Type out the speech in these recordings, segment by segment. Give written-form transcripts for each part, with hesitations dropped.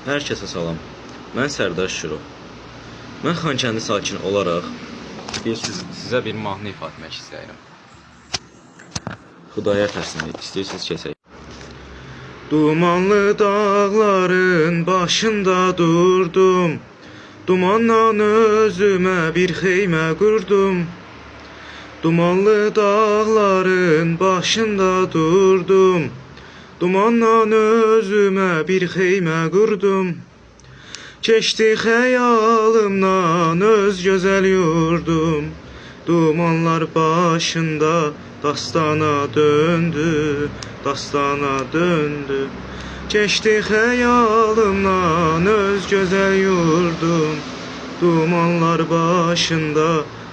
Hər kəsə salam. Mən Sərdar Şirov. Mən Xankəndi sakini olaraq sizə bir mahnı ifa etmək istəyirəm. Xudayar tərsini istəyirsiniz keçək. Dumanlı dağların başında durdum, dumandan özümə bir xeymə qurdum. Dumanlı dağların başında durdum, dumandan özümə bir xeymə qurdum. Keçdi xəyalımdan öz gözəl yurdum, dumanlar başında dastana döndü, dastana döndü. Keçdi xəyalımdan öz gözəl yurdum, dumanlar başında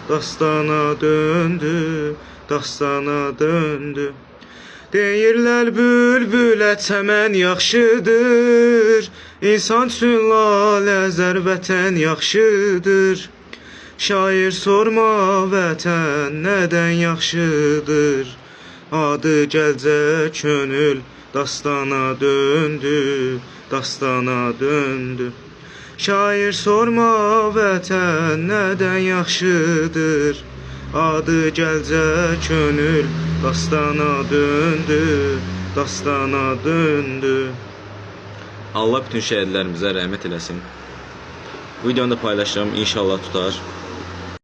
dastana döndü, dastana döndü. Deyirlər bülbülə çəmən yaxşıdır, İnsan üçün laləzər vətən yaxşıdır. Şair sorma vətən nədən yaxşıdır, Adı gəlcə könül dastana döndü, dastana döndü. Şair sorma vətən nədən yaxşıdır, Adı gəlcə könül dastana döndü, dastana döndü. Allah bütün şəhidlərimizə rəhmət eləsin. Bu videonu da paylaşacağım, inşallah tutar.